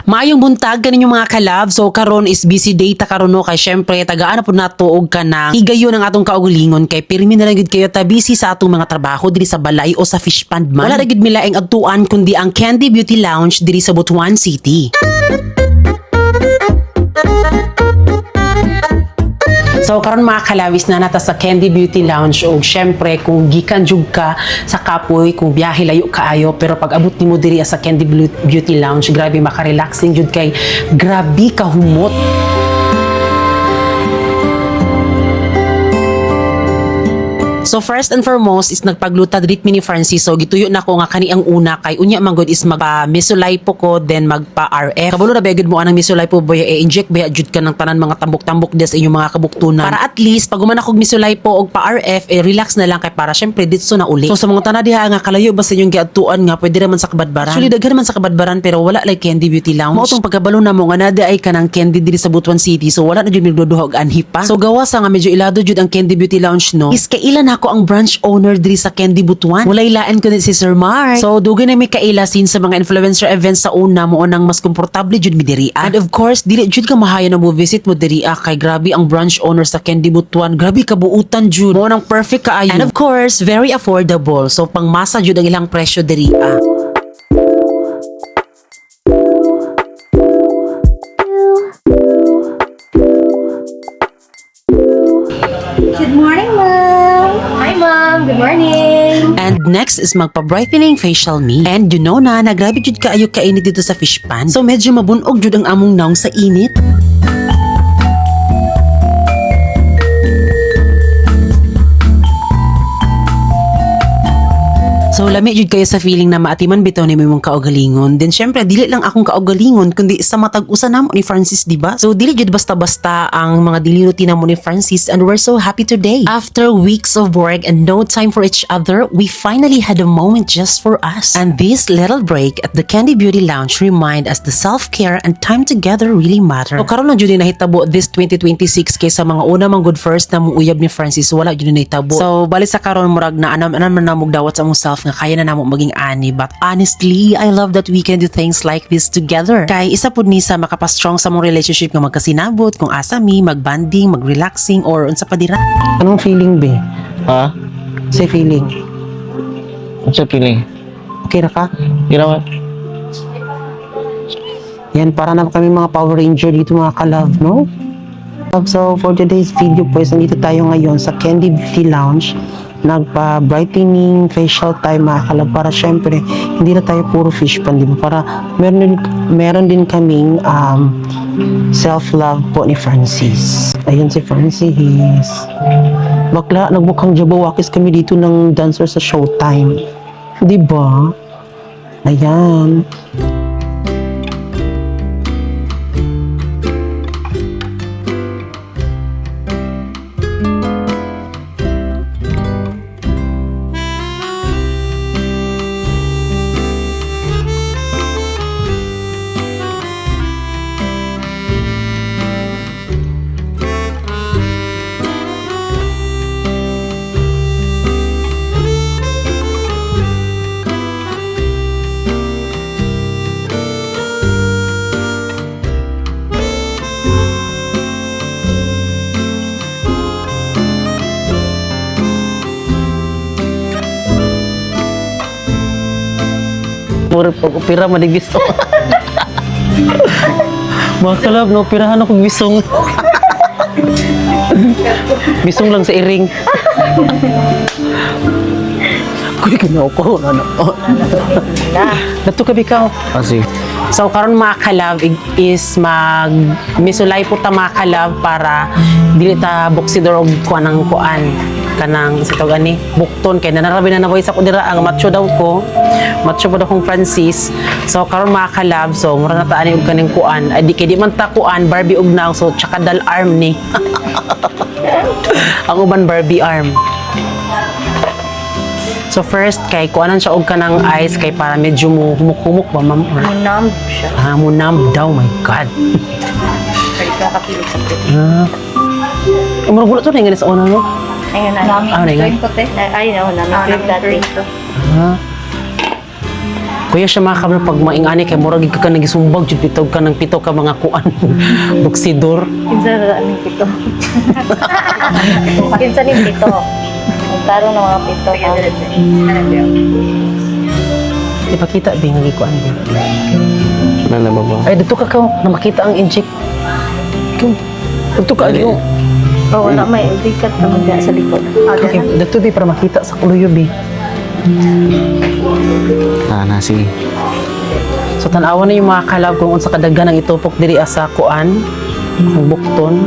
Maayong buntag kaninyo mga kalab. So karon is busy day ta karon no kay syempre tagaan na pud nato og kanang higayon ang atong kaugalingon kay pirmi na lang gid kayo ta busy sa atong mga trabaho diri sa balay o sa fish pond man. Wala ra gid milaing adtuan kundi ang Candy Beauty Lounge diri sa Butuan City. So karon mga kalawis na nata sa Candy Beauty Lounge og syempre kung gikan jud ka sa kapoy kung biyahe layo kaayo pero pag abot nimo diri sa Candy Beauty Lounge grabe maka-relaxing jud kay grabe ka humot. So first and foremost is nagpagluta drit mini Francis. So gituyo na ko nga kani ang una kay unya man gud is magpa misulay po ko then magpa RF. Kabalo na bagud mo anang misulay po boy inject ba jud ka ng tanan mga tambok-tambok des inyong mga kabuktunan. Para at least pag man ako misulay po og pa RF relax na lang kay para syempre ditso na uli. So sa mga tanan diha nga kalayo ba sa inyong giadtuan nga pwede ra man sa Kabadbaran. Actually daghan man sa Kabadbaran pero wala like Candy Beauty Lounge. Mao tong pagkabalo na mo nga nada ay kanang candy diri sa Butuan City. So wala na jud nagduduha og anhi pa. So gawa sa nga medyo ilado jud ang Candy Beauty Lounge no. Is kailan ako ang branch owner diri sa Candy Butuan. Mulay laan ko din si Sir Mark. So dugay na may kaila sin sa mga influencer events sa una mo nang mas komportable jud mi diri. And of course, dili jud ka mahayo na mo visit mo diri kay grabe ang branch owner sa Candy Butuan. Grabe kabuutan jud. Mo nang perfect kaayo. And of course, very affordable. So pangmasa jud ang ilang presyo diri. Good morning, Mom! Hi, Mom! Good morning! And next is magpa-brightening facial me. And you know na, nagrabe jud kaayo kainit dito sa fish pan. So medyo mabunog jud ang among naong sa init. So lami jud kayo sa feeling na maatiman bitaw ni mong kaugalingon. Then syempre dili lang akong kaugalingon kundi sa matag usa namo ni Francis, di ba? So dili jud basta-basta ang mga daily routine mo ni Francis and we're so happy today. After weeks of work and no time for each other, we finally had a moment just for us. And this little break at the Candy Beauty Lounge remind us the self-care and time together really matter. So karon lang jud nahitabo this 2026 kay sa mga una mang good first na mong uyab ni Francis wala jud nahitabo. So bali sa karon murag na anam na mong dawat sa among self nga kaya na namo maging ani. But honestly, I love that we can do things like this together. Kay isa pud ni sa makapastrong sa mong relationship nga magkasinabot kung asa mi magbanding, magrelaxing or unsa pa dira. Anong feeling be? Ha? Say feeling. What's your feeling? Okay na ka? Ginawa? Yan para na kami mga Power Ranger dito mga ka-love, no? So for today's video po, nandito tayo ngayon sa Candy Beauty Lounge. Nagpa-brightening facial time mga kalab para syempre hindi na tayo puro fish pan, di ba? Para meron din kaming self-love po ni Francis. Ayun si Francis. Bakla, nagmukhang jabawakis kami dito ng dancer sa Showtime. Di ba? Ayan. Murag pag-opera madigisto. Mga kalab, na-operahan ako bisong. Bisong lang sa iring. Kuya, ginaw ko. Nato ka bikaw. Kasi, So karon mga kalab is misulay po ta mga kalab para dili ta buksidor og kuanang kuan kanang sa tawag ani bukton kay nanarabi na naboy sa ko dira ang macho daw ko. Macho po daw kong Francis. So karon mga kalab, so mura na ta ani og kaning kuan. Ay di kay di man ta kuan Barbie og now so tsakadal arm ni. Ang uban Barbie arm. So first kay kuanan siya og kanang ice kay para medyo humuk-humuk ba ma'am? Munam siya. Munam daw, my God. Kaya kakapilog sa puti. Umurag wala to na yung sa una mo? Ayun na. Ah, wala nga. Puti. Ay, no, namin dati. Kuya siya mga kabalo pag maingani kay murag ka nagisumbag jud bitaw ka ng pito ka mga kuan buksidor. Kinsa na ang pito. Kinsa ni pito. Magkaroon ng mga pito. Ipakita bi nga gikuan bi. Nana ba ba? Ay dito ka na makita ang inject. Dito ka yung Oo, wala may ulikat naman dyan sa likod. okay, dito bi para makita sa kuluyo bi. Sige. So tan-awan na yung mga kalab kung unsa kadaghan ang itupok diri sa kuan, ang bukton.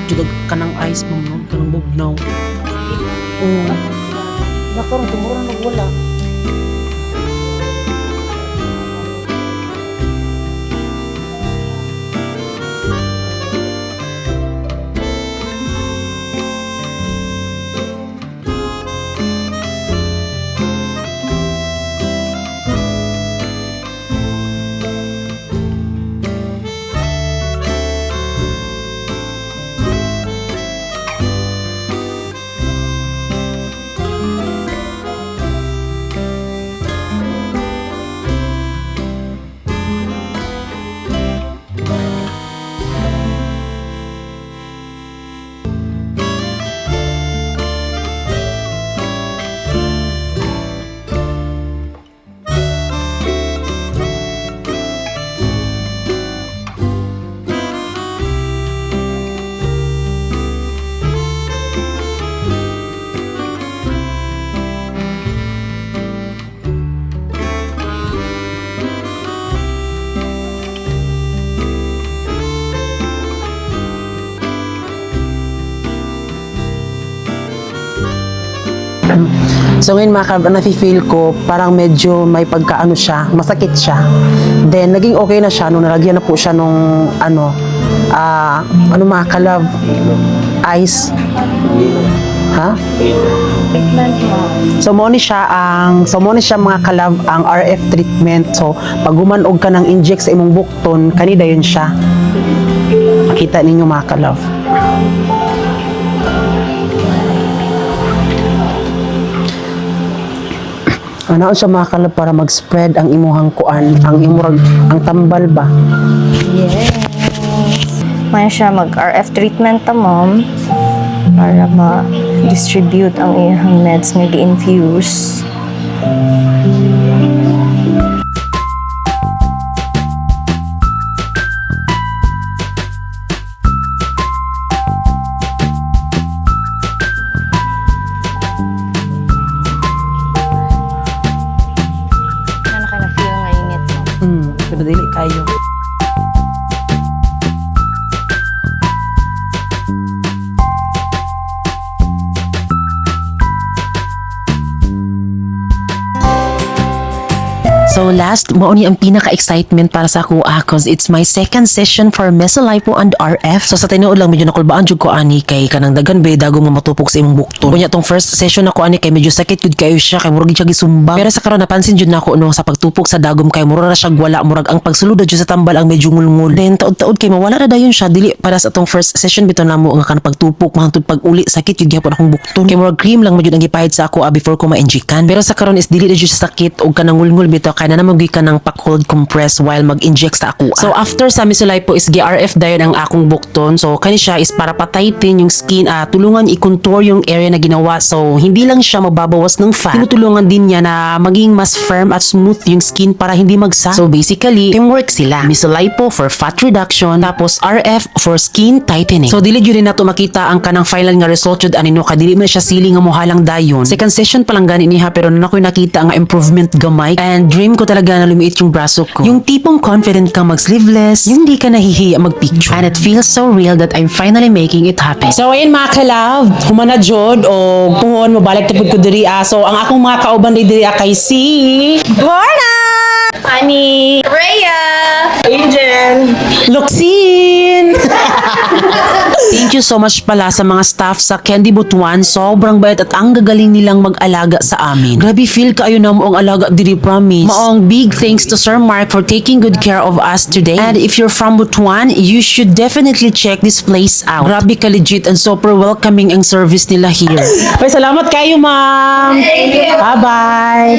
Judag ka ng ice mo, no? Ka ng bugnaw. Oo. Nakaroon, tumura na wala. So ngayon mga kalab, nafe-feel ko parang medyo may pagkaano siya, masakit siya. Then naging okay na siya nung nalagyan na po siya nung ano mga kalab, ice. Ha? So mo ni siya mga kalab ang RF treatment. So pag gumanog ka ng inject sa imong bukton, kanida yun siya. Makita ninyo mga kalab. Ano siya mga kalab para mag-spread ang imuhang kuan, ang tambal ba? Yes. May siya mag-RF treatment ta mom para ma-distribute ang iyang meds nga gi-infuse. Ano ka na-feel nga init mo? Pero dili kayo. So last, mao ni ang pinaka-excitement para sa ako cause it's my second session for Mesolipo and RF. So sa tinuod lang medyo nakulbaan jud ko ani kay kanang dagan bay dagong matupok sa imong bukton. Kunya tong first session ako ani kay medyo sakit jud kayo siya kay murag siya gisumbang. Pero sa karon napansin jud nako no sa pagtupok sa dagom kay mura ra siya wala murag ang pagsulod jud sa tambal ang medyo ngulngul. Then taod-taod kay mawala na dayon siya dili para sa tong first session bitaw namo nga kanang pagtupok mahantod pag-uli sakit jud gyapon akong bukton. Kay murag cream lang jud ang gipahid sa ako before ko ma-injikan. Pero sa karon is dili na jud sa sakit og kanang ngulngul bitaw kay na namagay ka ng pa-cold compress while mag-inject sa ako. So after sa Misolipo is GRF dayon ang akong bukton. So kani siya is para pataytin yung skin, tulungan i-contour yung area na ginawa. So hindi lang siya mababawas ng fat, tinutulungan din niya na maging mas firm at smooth yung skin para hindi magsa. So basically, teamwork sila. Misolipo for fat reduction, tapos RF for skin tightening. So dili gyud na to makita ang kanang final nga result jud anino ka dili man siya sili nga mohalang dayon. Second session pa lang gani niha pero na ako'y nakita nga improvement gamay and dream ko talaga na lumiit yung braso ko. Yung tipong confident ka mag-sleeveless, yung di ka nahihiya mag-picture. And it feels so real that I'm finally making it happen. So ayun mga ka-love, humana jud o puhon mo balik tapod ko diri. So ang akong mga kauban diri kay si Lorna! Ani, Rhea! Angel, Luxin. Thank you so much pala sa mga staff sa Candy Butuan. Sobrang bait at ang gagaling nilang mag-alaga sa amin. Grabe feel kaayo na mo ang alaga diri, promise. Maong big thanks to Sir Mark for taking good care of us today. And if you're from Butuan, you should definitely check this place out. Grabe ka legit and super welcoming ang service nila here. Salamat kayo, ma'am. Bye-bye.